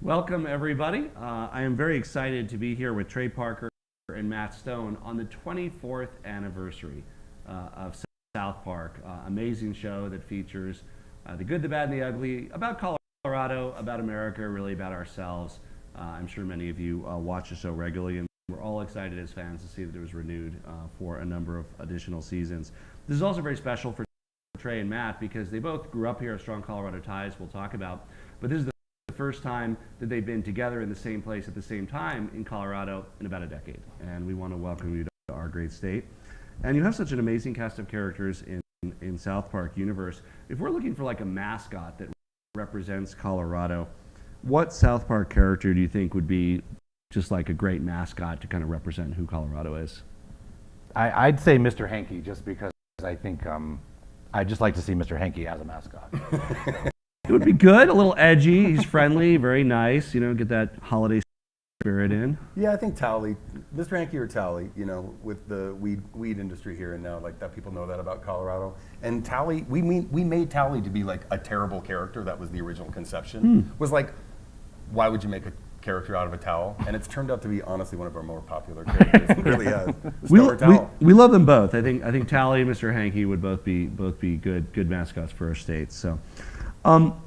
Welcome, everybody. I am very excited to be here with Trey Parker and Matt Stone on the 24th anniversary of South Park. Amazing show that features the good, the bad, and the ugly about Colorado, about America, really about ourselves. I'm sure many of you watch the show regularly, and we're all excited as fans to see that it was renewed for a number of additional seasons. This is also very special for Trey and Matt because they both grew up here, have strong Colorado ties we'll talk about, but this is the first time that they've been together in the same place at the same time in Colorado in about a decade. And we want to welcome you to our great state. And you have such an amazing cast of characters in South Park universe. If we're looking for like a mascot that represents Colorado, what South Park character do you think would be just like a great mascot to kind of represent who Colorado is? I'd say Mr. Hanky, just because I think I'd just like to see Mr. Hanky as a mascot. It would be good, a little edgy, he's friendly, very nice, you know, get that holiday spirit in. Yeah, I think Tally, Mr. Hanky or Tally, you know, with the weed industry here and now, like that people know that about Colorado. And Tally, we made Tally to be like a terrible character. That was the original conception. Was like, why would you make a character out of a towel? And it's turned out to be honestly one of our more popular characters. It really has. We love them both. I think Tally and Mr. Hanky would both be good mascots for our state. So.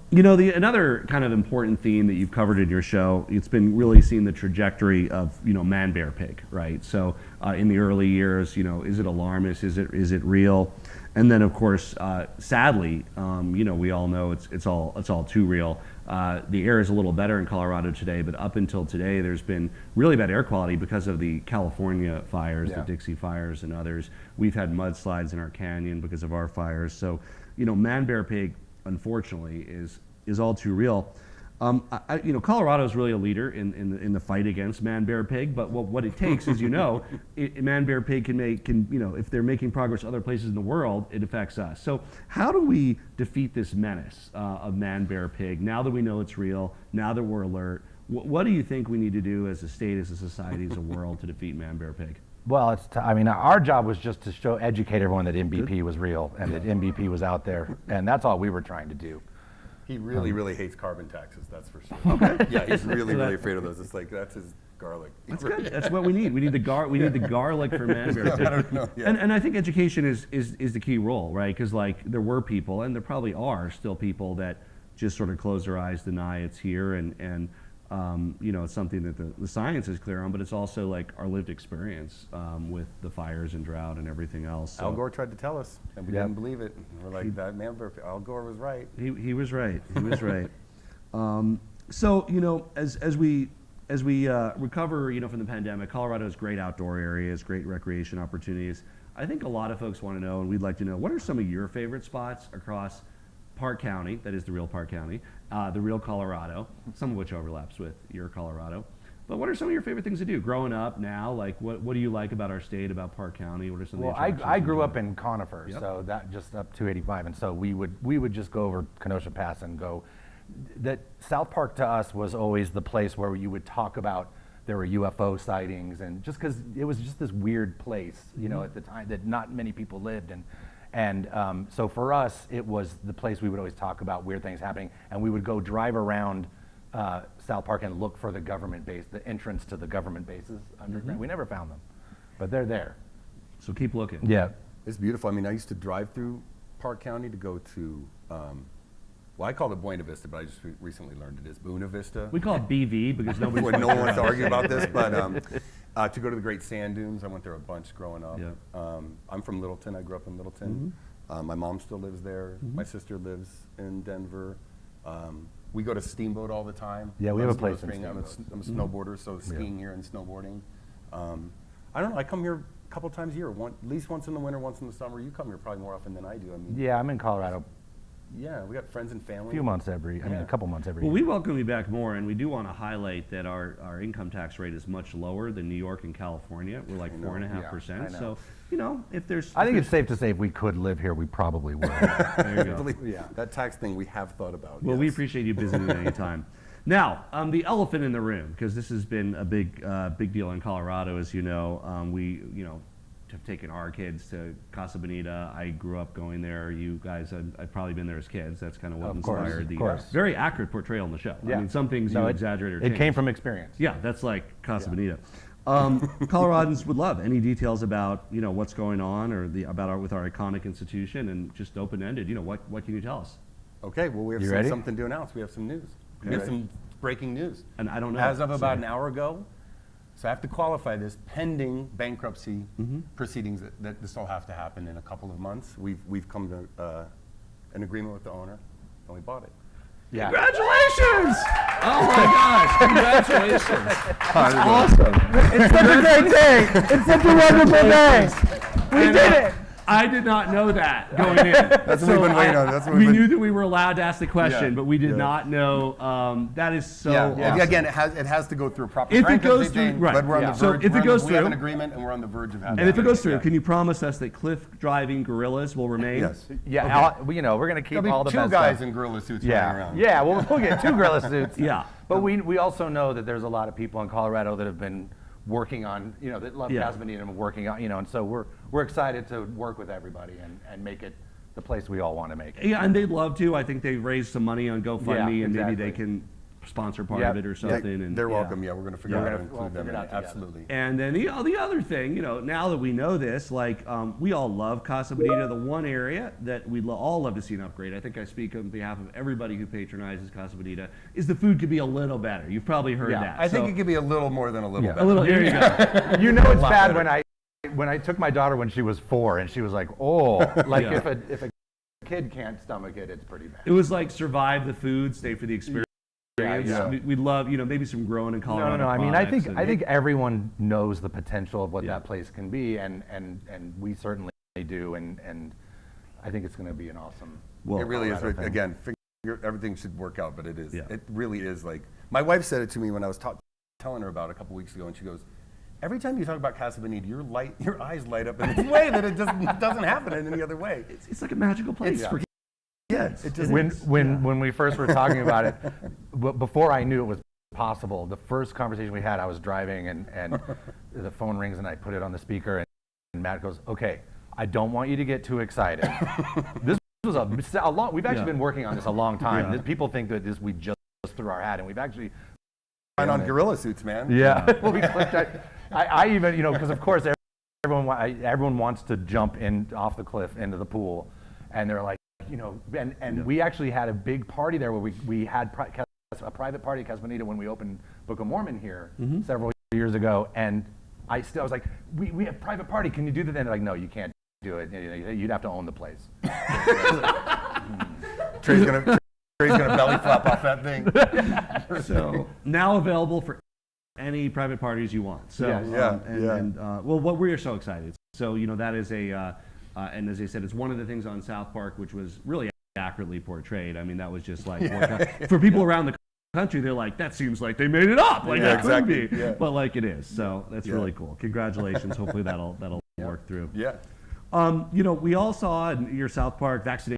You know, another kind of important theme that you've covered in your show, it's been really seeing the trajectory of, you know, man, bear, pig, right? So in the early years, you know, is it alarmist? Is it real? And then, of course, sadly, you know, we all know it's all too real. The air is a little better in Colorado today, but up until today, there's been really bad air quality because of the California fires, the Dixie fires and others. We've had mudslides in our canyon because of our fires. So, you know, man, bear, pig, unfortunately, is all too real. You know, Colorado is really a leader in the fight against man, bear, pig. But what it takes, as you know, man, bear, pig can you know, if they're making progress other places in the world, it affects us. So how do we defeat this menace of man, bear, pig? Now that we know it's real, now that we're alert, what do you think we need to do as a state, as a society, as a world to defeat man, bear, pig? Well, I mean, our job was just to educate everyone that MVP was real and that MVP was out there, and that's all we were trying to do. He really hates carbon taxes, that's for sure. Okay. Yeah, he's really afraid of those. It's like, that's his garlic. That's good. That's what we need. We need the garlic for man, bear, pig. I don't know. Yeah. And I think education is the key role, right? Because like there were people, and there probably are still people that just sort of close their eyes, deny it's here, and you know, it's something that the science is clear on, but it's also like our lived experience with the fires and drought and everything else. So. Al Gore tried to tell us, and we didn't believe it. We're like, Al Gore was right. He was right. He was right. So, you know, as we recover, you know, from the pandemic, Colorado has great outdoor areas, great recreation opportunities. I think a lot of folks want to know, and we'd like to know, what are some of your favorite spots across Park County, that is the real Park County, the real Colorado, some of which overlaps with your Colorado. But what are some of your favorite things to do growing up now? Like, what do you like about our state, about Park County? What are some of the attractions? I grew up in Conifer, so that just up 285, and so we would just go over Kenosha Pass and go. That South Park to us was always the place where you would talk about there were UFO sightings, and just because it was just this weird place, you know, at the time that not many people lived, and so for us, it was the place we would always talk about weird things happening, and we would go drive around South Park and look for the government base, the entrance to the government bases underground. We never found them, but they're there. So keep looking. Yeah. It's beautiful. I mean, I used to drive through Park County to go to, well, I called it Buena Vista, but I just recently learned it is Buena Vista. We call it BV because no one wants to argue about this, but to go to the Great Sand Dunes. I went there a bunch growing up. Yeah. I'm from Littleton. I grew up in Littleton. My mom still lives there. My sister lives in Denver. We go to Steamboat all the time. Yeah, we have a place in I'm Steamboat. a snowboarder, so skiing here and snowboarding. I don't know. I come here a couple times a year, at least once in the winter, once in the summer. You come here probably more often than I do. I mean, Yeah, I'm in Colorado yeah, we got friends and family. a few months every, I mean, a couple months every Well, year. we welcome you back more, and we do want to highlight that our income tax rate is much lower than New York and California. We're like 4.5%. I know. So, you know, if there's... I think it's safe to say if we could live here, we probably would. There you go. Yeah, that tax thing we have thought about. Well, yes. we appreciate you visiting at any time. Now, the elephant in the room, because this has been a big deal in Colorado, as you know. have taken our kids to Casa Bonita. I grew up going there. You guys, I've probably been there as kids. That's kind of what Of course, inspired of the course. very accurate portrayal in the show. I mean, some things No, you it- exaggerate or It change. came from experience. Yeah, that's like Casa Bonita. Coloradans would love any details about what's going on or with our iconic institution, and just open ended. What can you tell us? Okay, well, we have You ready? something to announce. We have some news. We have some breaking news. And I don't know. As of about so- an hour ago, so I have to qualify this, pending bankruptcy Mm-hmm. proceedings that this will have to happen in a couple of months. We've come to an agreement with the owner, and we bought it. Yeah. Congratulations! Oh my gosh! Congratulations! Awesome. It's such a great day. It's such a wonderful day. We did it. I did not know that going in. That's what we've been waiting on. That's what we we've been- knew that we were allowed to ask the question, Yeah, but we did yeah. not know. That is so Yeah, awesome. again, it has to go through a proper If it bankruptcy goes through- thing, right, but we're on yeah. the So verge. if it goes we have an through- agreement, and we're on the verge of having. And if it goes through, yeah. can you promise us that cliff driving gorillas will remain? Yes. Yeah, we're going to keep There'll be all the two best guys stuff. in gorilla suits running Yeah, around. yeah. We'll get 2 gorilla suits. Yeah. But we also know that there's a lot of people in Colorado that have been working on, that love Yeah. Casa Bonita and working on, and so we're excited to work with everybody and make it the place we all want to make it. Yeah, and they'd love to. I think they've raised some money on GoFundMe, Yeah, and maybe exactly. they can sponsor part Yep. of it or They- something. And They're welcome. Yeah, we're going to figure Yeah. out how to We'll include them. figure In it out it. together. Absolutely. And then the other thing, now that we know this, like we all love Casa Bonita. The one area that we all love to see an upgrade, I think I speak on behalf of everybody who patronizes Casa Bonita, is the food could be a little better. You've probably heard Yeah. that. I think So, it could be a little more than a little Yeah. better. a little. There you go. You know it's lot bad better. when I took my daughter when she was 4 and she was like, oh, like Yeah. if a kid can't stomach it, it's pretty bad. It was like survive the food, stay for the experience. Yeah. We love, maybe some grown in Colorado. No. I mean, I products think and- everyone knows the potential of what Yeah. that place can be, and we certainly do, and I think it's going to be an awesome. Well, It really is. Colorado thing. Again, everything should work out, but it is. Yeah. It really is like my wife said it to me when I was telling her about it a couple weeks ago, and she goes, "Every time you talk about Casa Bonita, your eyes light up in this way that it just doesn't happen in any other way." it's like a magical place. It's it just When we first were talking about it, before I knew it was possible, the first conversation we had, I was driving and the phone rings and I put it on the speaker and Matt goes, "Okay, I don't want you to get too excited." This was a long. We've actually Yeah. been working on this a long time. Yeah. People think that we just threw our hat, and we've actually. on gorilla suits, man. Yeah. Well, we clicked that. I even, because of course everyone wants to jump in off the cliff into the pool, and they're like, and we actually had a big party there where we had a private party at Casa Bonita when we opened Book of Mormon here several years ago, and I was like, we have private party. Can you do that? And they're like, no, you can't do it. You'd have to own the place. Trey's gonna belly flop off that thing. So now available for any private parties you want. So Yeah. well, we are so excited. So that is and as I said, it's one of the things on South Park which was really accurately portrayed. I mean, that was just like for people around the country, they're like, that seems like they made it up. Like Yeah, that couldn't exactly. be, Yeah. but like it is. So that's Yeah. really cool. Congratulations. Hopefully that'll work through. Yeah. We all saw in your South Park vaccination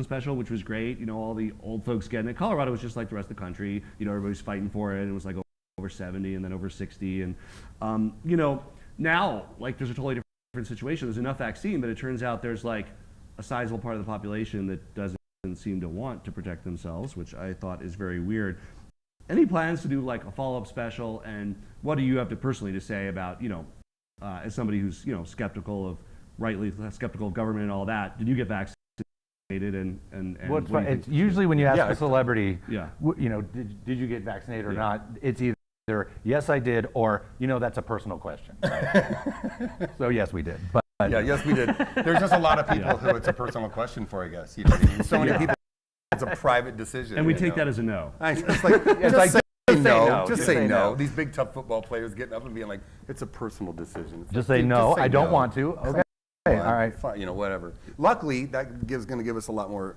special, which was great. All the old folks getting it. Colorado was just like the rest of the country. Everybody was fighting for it. It was like over 70 and then over 60. And, now, like, there's a totally different situation. There's enough vaccine, but it turns out there's like a sizable part of the population that doesn't seem to want to protect themselves, which I thought is very weird. Any plans to do like a follow-up special? And what do you have to personally to say about, as somebody who's, rightly skeptical of government and all that, did you get vaccinated and Well, what do you it's think? usually when you ask a celebrity, Yeah. did you get vaccinated or Yeah. not? It's either yes, I did, or that's a personal question. So yes, we did. But Yeah, yes, we did. There's just a lot of people who it's a personal question for, I guess. You know what I mean? So many people, it's a private decision. And we you take know? that as a no. It's like, It's just like, say just say no. no. Just say no. These big tough football players getting up and being like, it's a personal decision. It's Just like, say dude, no. say I don't no. want to. Okay. Fine, All right. fine, whatever. Luckily, that going to give us a lot more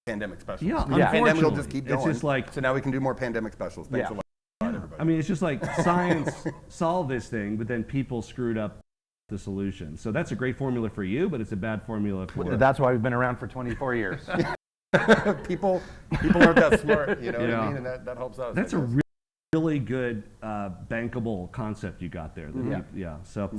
pandemic specials. Yeah, The pandemic will unfortunately. just keep It's going. just like- so now we can do more pandemic specials. Thanks Yeah. a lot, everybody. I mean, it's just like science solved this thing, but then people screwed up the solution. So that's a great formula for you, but it's a bad formula for. That's why we've been around for 24 years. people aren't that smart, you know what Yeah. I mean? And that helps us. That's I a guess. really good bankable concept you got there. Yeah. So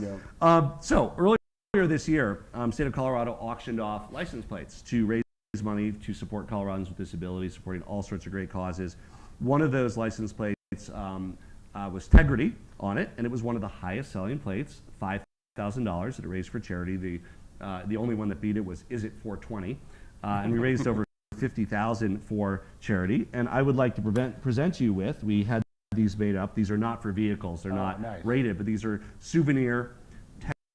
earlier this year, state of Colorado auctioned off license plates to raise money to support Coloradans with disabilities, supporting all sorts of great causes. One of those license plates was Tegrity on it, and it was one of the highest selling plates, $5,000 that it raised for charity. The only one that beat it was Is It 420, and we raised over $50,000 for charity. And I would like to present you with, we had these made up. These are not for vehicles. They're not nice. rated, but these are souvenir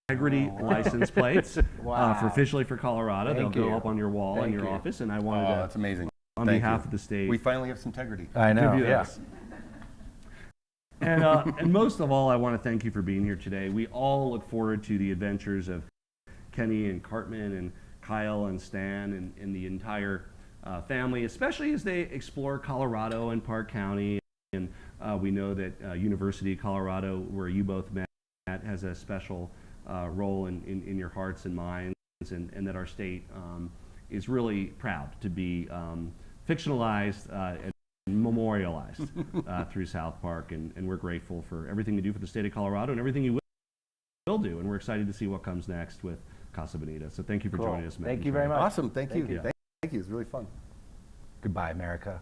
Tegrity license plates for officially for Colorado. Thank They'll you. go up on your wall in Thank your you. office. And I wanted Oh, to, that's amazing. on Thank behalf you. of the state, We finally have some integrity. I know. give you Yeah. this. And most of all, I want to thank you for being here today. We all look forward to the adventures of Kenny and Cartman and Kyle and Stan and the entire family, especially as they explore Colorado and Park County. And we know that University of Colorado, where you both met, has a special role in your hearts and minds, and that our state is really proud to be fictionalized and memorialized through South Park, and we're grateful for everything you do for the state of Colorado and everything you will do, and we're excited to see what comes next with Casa Bonita. So thank you for Cool. joining us, Matt. Thank you very much. Awesome. Thank you. you. Thank you. It was really fun. Goodbye, America.